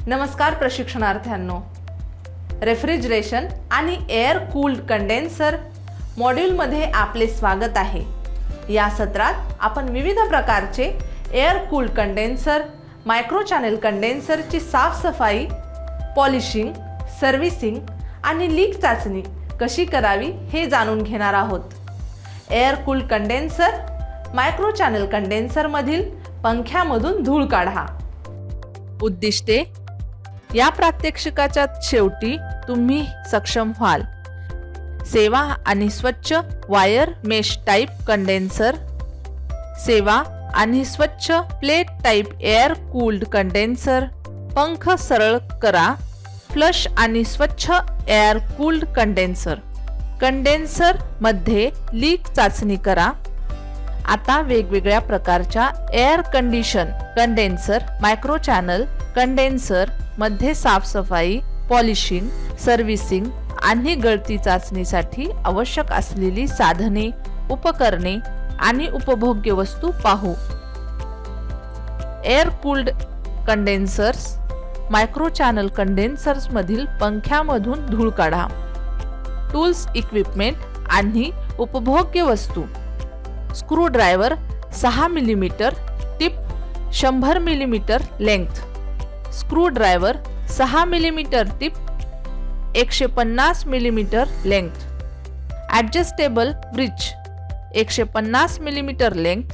नमस्कार प्रशिक्षणार्थ्यांनो, रेफ्रिजरेशन आणि एअर कूल्ड कंडेन्सर मॉड्यूलमध्ये आपले स्वागत आहे। या सत्रात आपण विविध प्रकारचे air cooled condenser, micro channel कंडेन्सरची साफसफाई, पॉलिशिंग, सर्व्हिसिंग आणि लीक चाचणी कशी करावी हे जाणून घेणार आहोत। Air cooled condenser, micro channel कंडेन्सरमधील पंख्यामधून धूळ काढा। उद्दिष्टे: या प्रात्यक्षिकाच्या शेवटी तुम्ही सक्षम व्हाल सेवा आणि स्वच्छ वायर मेश टाइप कंडेन्सर, सेवा आणि स्वच्छ plate type air cooled condenser, पंख सरळ करा, फ्लश आणि स्वच्छ एअर कूल्ड कंडेन्सर, कंडेन्सर मध्ये लीक चाचणी करा। आता वेगवेगळ्या प्रकारच्या air condition condenser, micro channel condenser मध्ये साफसफाई, पॉलिशिंग, सर्व्हिसिंग आणि गळती चाचणीसाठी आवश्यक असलेली साधने, उपकरणे आणि उपभोग्य वस्तू पाहू। Air cooled condensers, micro channel कंडेन्सर्स मधील पंख्यामधून धूळ काढा। टूल्स, इक्विपमेंट आणि उपभोग्य वस्तू: स्क्रू ड्रायव्हर 6 मिमी, टिप 100 मिमी लेंथ, स्क्रू ड्रायव्हर 6 मिमी, टिप 150 मिमी लेंथ, ॲडजस्टेबल ब्रिज 150 मिमी लेंथ,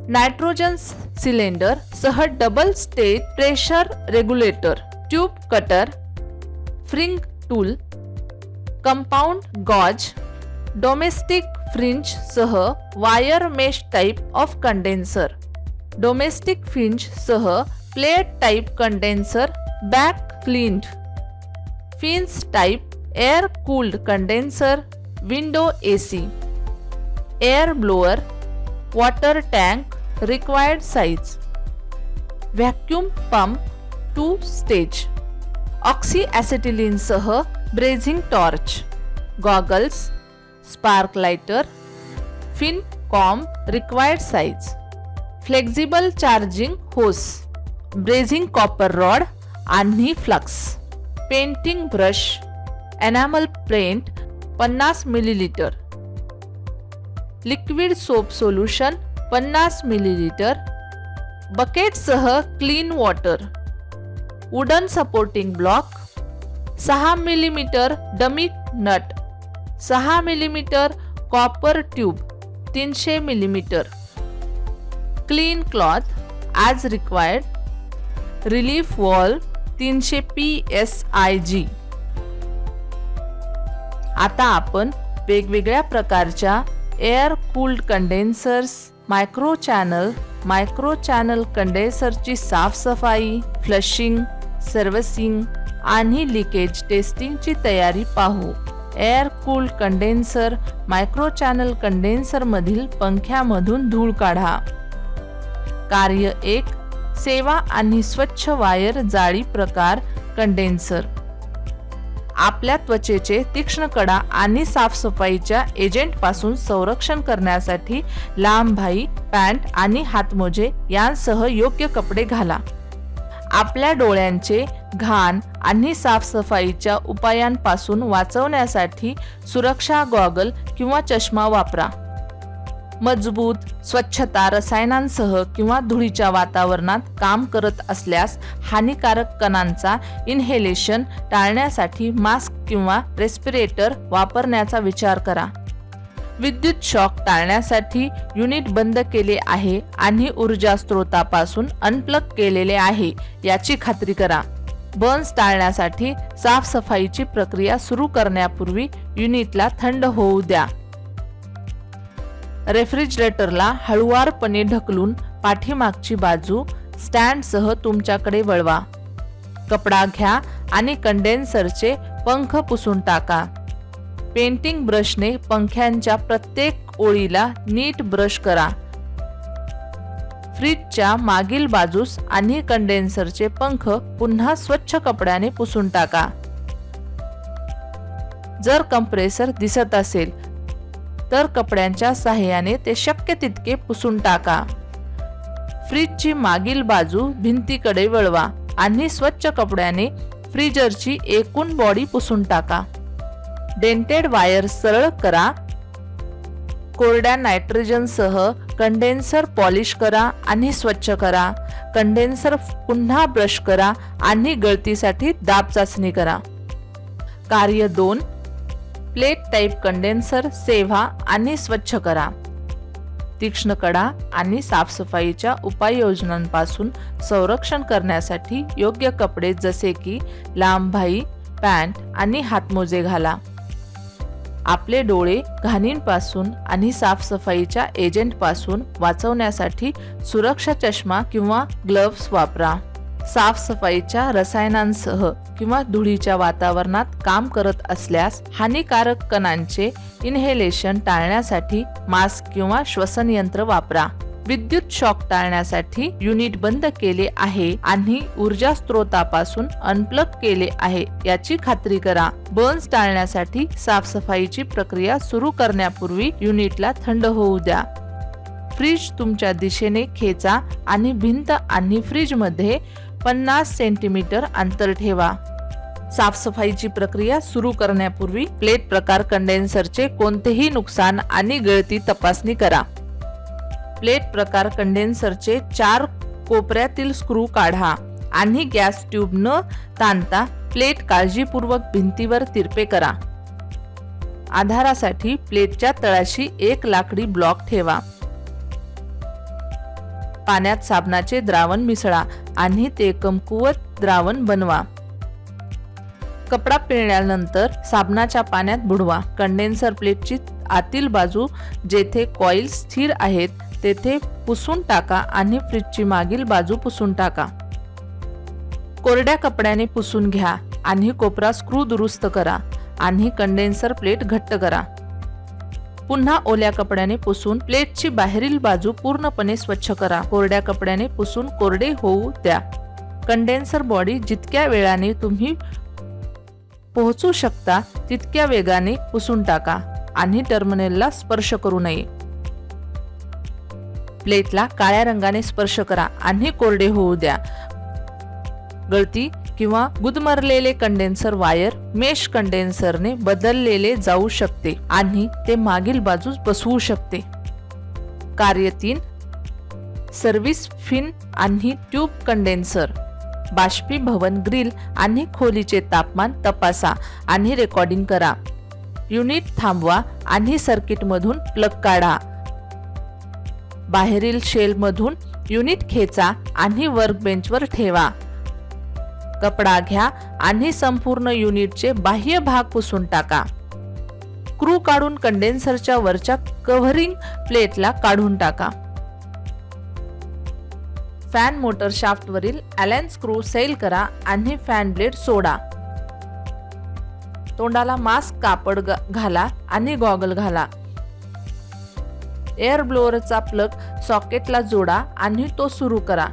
नायट्रोजन सिलेंडर सह double stage pressure regulator, tube cutter, फ्रिंग tool, compound gauge, domestic fridge सह wire mesh type of condenser, domestic fridge सह plate type condenser, back cleaned, fins type air cooled condenser, window AC, air blower, water tank required size, vacuum pump 2 stage, oxy acetylene सह brazing torch, goggles, spark lighter, fin comb required size, flexible charging hose, brazing copper rod आणि flux, painting brush, enamel paint 50 millilitre, liquid soap solution 50 millilitre, bucket सह clean water, wooden supporting block, 6 मिमी dummy nut, 6 मिमी copper tube 300 मिमी, clean cloth as required, relief valve 300 PSIG। आता आपण वेगवेगळ्या प्रकारच्या air cooled condensers, micro channel कंडेन्सरची साफसफाई, फ्लशिंग, सर्व्हिसिंग आणि लिकेज टेस्टिंगची तयारी पाहू। Air cooled condenser, micro channel condenser मधील पंख्यामधून धूळ काढा। कार्य 1: सेवा आणि स्वच्छ वायर जाळी प्रकार कंडेन्सर। आपल्या त्वचेचे तीक्ष्ण कडा आणि साफसफाईच्या एजंटपासून संरक्षण करण्यासाठी लांब बाही, पॅन्ट आणि हातमोजे यांसह योग्य कपडे घाला। आपल्या डोळ्यांचे घाण आणि साफसफाईच्या उपायांपासून वाचवण्यासाठी सुरक्षा गॉगल किंवा चष्मा वापरा। मजबूत स्वच्छता रसायनांसह किंवा धुळीच्या वातावरणात काम करत असल्यास हानिकारक कणांचा इन्हेलेशन टाळण्यासाठी मास्क किंवा रेस्पिरेटर वापरण्याचा विचार करा। विद्युत शॉक टाळण्यासाठी युनिट बंद केले आहे आणि ऊर्जा स्रोतापासून अनप्लग केलेले आहे याची खात्री करा। बर्न्स टाळण्यासाठी साफसफाईची प्रक्रिया सुरू करण्यापूर्वी युनिटला थंड होऊ द्या। रेफ्रिजरेटरला हळुवारपणे ढकलून पाठीमागची बाजू स्टँडसह तुमच्याकडे वळवा। कपडा घ्या आणि कंडेन्सरचे पंख पुसून टाका। पेंटिंग ब्रशने पंख्यांच्या प्रत्येक ओळीला नीट ब्रश करा। फ्रीजच्या मागील बाजूस आणि कंडेन्सरचे पंख पुन्हा स्वच्छ कपड्याने पुसून टाका। जर कंप्रेसर दिसत असेल तर कपड्यांच्या सहाय्याने ते शक्य तितके पुसून टाका। फ्रीजची मागील बाजू भिंतीकडे वळवा आणि स्वच्छ कपड्याने फ्रीजरची एकूण बॉडी पुसून टाका. डेंटेड वायर सरळ करा. कोरड्या नायट्रोजनसह कंडेन्सर पॉलिश करा आणि स्वच्छ करा. कंडेन्सर पुन्हा ब्रश करा आणि गळतीसाठी दाब चाचणी करा. कार्य 2. प्लेट टाईप कंडेन्सर सेव्हा आणि स्वच्छ करा. तीक्ष्ण कडा आणि साफसफाईच्या उपाययोजनांपासून संरक्षण करण्यासाठी योग्य कपडे जसे की लांब बाही, पॅन्ट आणि हातमोजे घाला. आपले डोळे घाणींपासून आणि साफसफाईच्या एजंटपासून वाचवण्यासाठी सुरक्षा चष्मा किंवा ग्लोव्ज वापरा. साफसफाईच्या रसायनांसह किंवा धुळीच्या वातावरणात काम करत असल्यास हानिकारक कणांचे इन्हेलेशन टाळण्यासाठी मास्क किंवा श्वसन यंत्र वापरा. विद्युत शॉक टाळण्यासाठी युनिट बंद केले आहे आणि ऊर्जा स्त्रोतापासून अनप्लग केले आहे याची खात्री करा. बर्न्स टाळण्यासाठी साफसफाईची प्रक्रिया सुरू करण्यापूर्वी युनिटला थंड होऊ द्या. फ्रीज तुमच्या दिशेने खेचा आणि भिंत आणि फ्रीजमध्ये 50 सेंटीमीटर अंतर ठेवा. साफसफाईची प्रक्रिया सुरू करण्यापूर्वी प्लेट प्रकार कंडेन्सरचे कोणतेही नुकसान आणि गळती तपासणी करा. प्लेट प्रकार कंडेन्सरचे 4 कोपऱ्यातील स्क्रू काढा आणि गॅस ट्यूब न ताणता प्लेट काळजीपूर्वक भिंतीवर तिरपे करा. आधारासाठी प्लेटच्या तळाशी एक लाकडी ब्लॉक ठेवा. पाण्यात साबणाचे द्रावण मिसळा आणि ते कमकुवत द्रावण बनवा. कपडा पिळल्यानंतर साबणाच्या पाण्यात बुडवा. कंडेन्सर प्लेटची आतील बाजू जेथे कॉईल स्थिर आहेत तेथे पुसून टाका आणि फ्रीजची मागील बाजू पुसून टाका. कोरड्या कपड्याने पुसून घ्या आणि कोपरा स्क्रू दुरुस्त करा आणि कंडेन्सर प्लेट घट्ट करा. पुन्हा ओल्या कपड्याने पुसून प्लेटची बाहेरील बाजू पूर्णपणे स्वच्छ करा. कोरड्या कपड्याने पुसून कोरडे होऊ द्या. कंडेन्सर बॉडी जितक्या वेळाने तुम्ही पोहोचू शकता तितक्या वेगाने पुसून टाका आणि टर्मिनलला स्पर्श करू नये. प्लेटला काळ्या रंगाने स्पर्श करा आणि कोरडे होऊ द्या. गळती किंवा गुदमरलेले कंडेन्सर वायर मेश कंडेन्सरने बदललेले जाऊ शकते आणि ते मागील बाजूस बसवू शकते. कार्य 3. सर्व्हिस फिन आणि ट्यूब कंडेन्सर. बाष्पीभवन ग्रिल आणि खोलीचे तापमान तपासा आणि रेकॉर्डिंग करा. युनिट थांबवा आणि सर्किटमधून प्लग काढा. बाहेरील शेलमधून युनिट खेचा आणि वर्कबेंचवर ठेवा. कपडा घ्या आणि संपूर्ण युनिटचे बाह्य भाग पुसून टाका. स्क्रू काढून कंडेन्सरच्या वरच्या कव्हरिंग प्लेटला काढून टाका. फॅन मोटर शाफ्टवरील ॲलन स्क्रू सैल करा आणि फॅन ब्लेड सोडा. तोंडाला मास्क कापड घाला आणि गॉगल घाला. एअर ब्लोअरचा प्लग सॉकेटला जोडा आणि तो सुरू करा.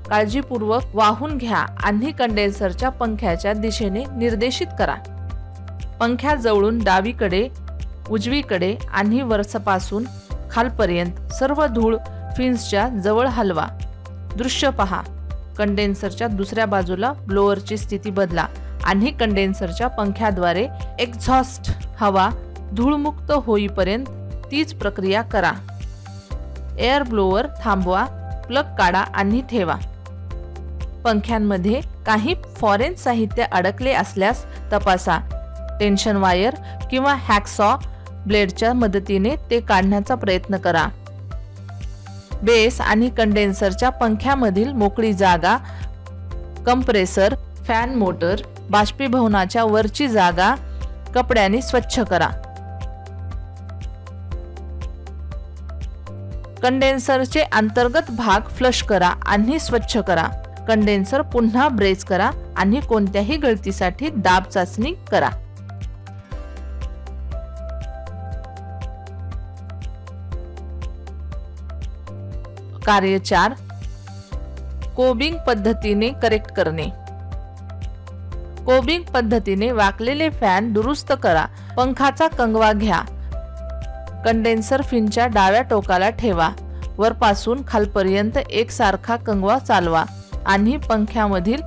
काळजीपूर्वक वाहून घ्या आणि कंडेन्सरच्या पंख्याच्या दिशेने निर्देशित करा. पंख्याजवळून डावीकडे, उजवीकडे आणि वरपासून खालपर्यंत सर्व धूळ फिन्सच्या जवळ हलवा. दृश्य पहा. कंडेन्सरच्या दुसऱ्या बाजूला ब्लोअरची स्थिती बदला आणि कंडेन्सरच्या पंख्याद्वारे एक्झॉस्ट हवा धूळमुक्त होईपर्यंत तीच प्रक्रिया करा. एअर ब्लोअर थांबवा, प्लग काढा आणि ठेवा. पंख्यांमध्ये काही फॉरेन साहित्य अडकले असल्यास तपासा. टेन्शन वायर किंवा हॅकसॉ ब्लेडच्या मदतीने ते काढण्याचा प्रयत्न करा. बेस आणि कंडेन्सरच्या पंख्यामधील मोकळी जागा, कंप्रेसर, फॅन मोटर, बाष्पीभवनाच्या वरची जागा कपड्याने स्वच्छ करा. कंडेन्सरचे अंतर्गत भाग फ्लश करा आणि स्वच्छ करा. कंडेन्सर पुन्हा ब्रेस करा आणि कोणत्याही गळतीसाठी दाब चाचणी करा. कार्य 4. कोबिंग पद्धतीने करेक्ट करणे. कोबिंग पद्धतीने वाकलेले फॅन दुरुस्त करा. पंखाचा कंगवा घ्या. कंडेन्सर फिनच्या डाव्या टोकाला ठेवा. वरपासून खालपर्यंत एकसारखा कंगवा चालवा आणि पंख्यामधील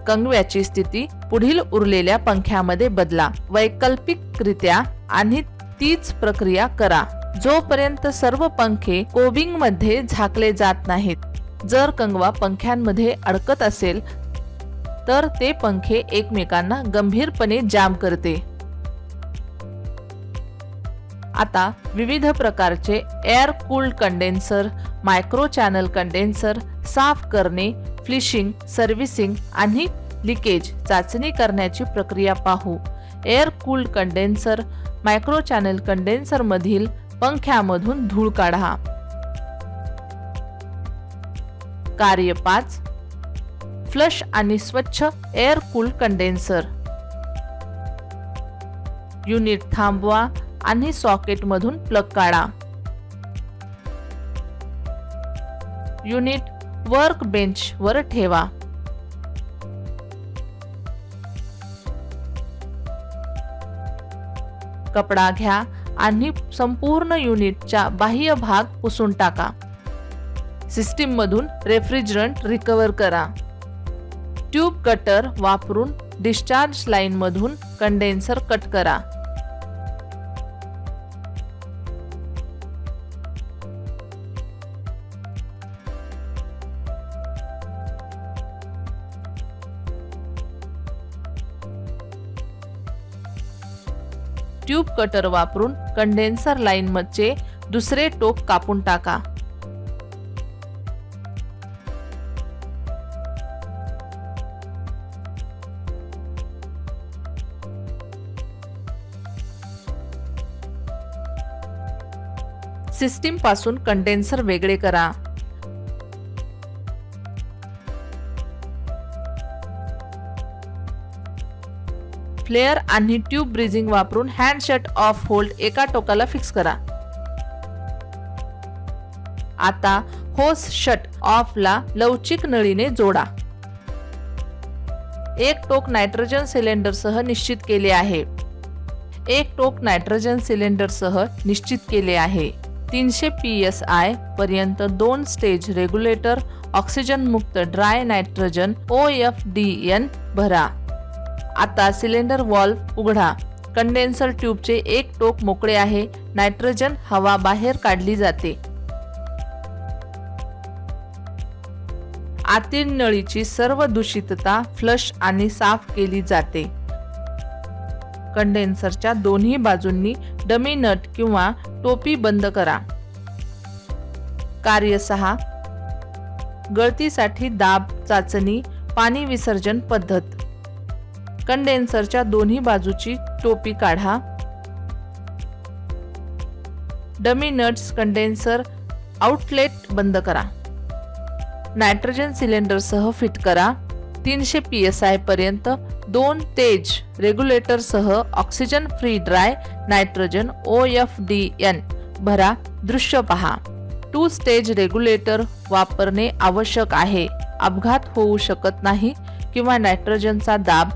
कंगव्याची स्थिती पुढील उरलेल्या पंख्यामध्ये बदला। वैकल्पिकरित्या आणि तीच प्रक्रिया करा जोपर्यंत सर्व पंखे कोबिंग मध्ये झाकले जात नाहीत। जर कंगवा पंख्यांमध्ये अडकत असेल तर ते पंखे एकमेकांना गंभीरपणे जाम करते। आता विविध प्रकारचे air cooled condenser, micro channel condenser साफ करणे, फ्लिशिंग, सर्व्हिसिंग आणि लिकेज चाचणी करण्याची प्रक्रिया पाहू। Air cooled condenser, micro channel condenser मधील पंख्यामधून धूळ काढा। कार्य 5, फ्लश आणि स्वच्छ एअर कूल्ड कंडेन्सर। युनिट थांबवा आणि सॉकेट मधून प्लग काढा। युनिट वर्क बेंच वर ठेवा। कपडा घ्या आणि संपूर्ण युनिटचा बाह्य भाग पुसून टाका। सिस्टीम मधून रेफ्रिजरंट रिकव्हर करा। ट्यूब कटर वापरून डिस्चार्ज लाईन मधून कंडेन्सर कट करा। ट्यूब कटर वापरून कंडेन्सर लाईन मध्ये दुसरे टोक कापून टाका। सिस्टीम पासून कंडेन्सर वेगळे करा। फ्लेअर आणि ट्यूब ब्रिजिंग वापरून हँड शट ऑफ होल्ड एका टोकाला फिक्स करा। आता होस शट ऑफ ला लवचिक नळीने जोडा। एक टोक नायट्रोजन सिलेंडर सह निश्चित केले आहे। एक टोक नायट्रोजन सिलेंडर सह निश्चित केले आहे। 300 psi पर्यंत 2 स्टेज रेग्युलेटर ऑक्सिजन मुक्त ड्राय नायट्रोजन OFDN भरा। आता सिलेंडर व्हॉल्व उघडा। कंडेन्सर ट्यूबचे एक टोक मोकळे आहे। नायट्रोजन हवा बाहेर काढली जाते। आतील नळीची सर्व दूषितता फ्लश आणि साफ केली जाते। कंडेन्सरच्या दोन्ही बाजूंनी डमी नट किंवा टोपी बंद करा। कार्य 6, गळतीसाठी दाब चाचणी, पाणी विसर्जन पद्धत। कंडेन्सरच्या दोन्ही बाजूची टोपी काढा। डमी नट्स कंडेन्सर आउटलेट बंद करा। नायट्रोजन सिलेंडर सह फिट करा। 300 psi पर्यंत 2 तेज रेग्युलेटर सह oxygen free dry nitrogen OFDN भरा। दृश्य पहा। 2 स्टेज रेग्युलेटर वापरणे आवश्यक आहे। अपघात होऊ शकत नाही किंवा नायट्रोजनचा दाब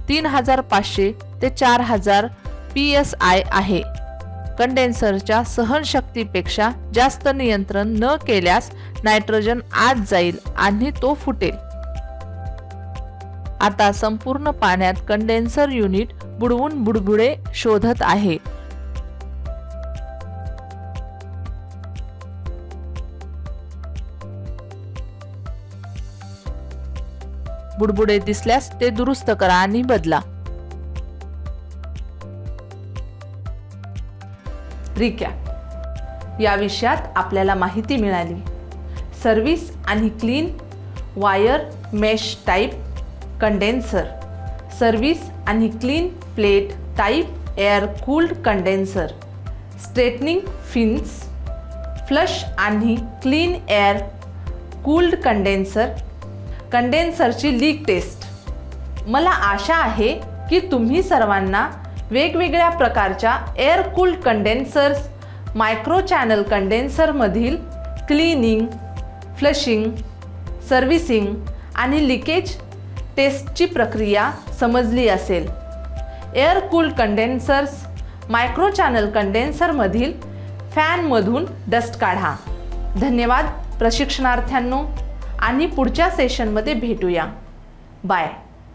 3500 ते 4000 psi आहे। कंडेन्सरच्या सहनशक्तीपेक्षा जास्त नियंत्रण न केल्यास नायट्रोजन आत जाईल आणि तो फुटेल। आता संपूर्ण पाण्यात कंडेन्सर युनिट बुडवून बुडबुडे शोधत आहे। बुडबुडे दिसल्यास ते दुरुस्त करा आणि बदला। रिकॅप। या विषयात आपल्याला माहिती मिळाली। सर्व्हिस आणि clean wire mesh type condenser, service आणि clean plate type air cooled condenser, straightening fins, flush आणि क्लीन एअर कूल्ड कंडेन्सर, कंडेन्सरची लीक टेस्ट। मला आशा आहे की तुम्ही सर्वांना वेगवेगळ्या प्रकारच्या air cooled condensers, micro channel condenser मधील क्लीनिंग, फ्लशिंग, सर्व्हिसिंग आणि लिकेज टेस्टची प्रक्रिया समजली असेल। Air cooled condensers, micro channel condenser मधील फॅन मधून डस्ट काढा। धन्यवाद प्रशिक्षणार्थ्यांनो। आणि पुढच्या सेशनमध्ये भेटूया. बाय.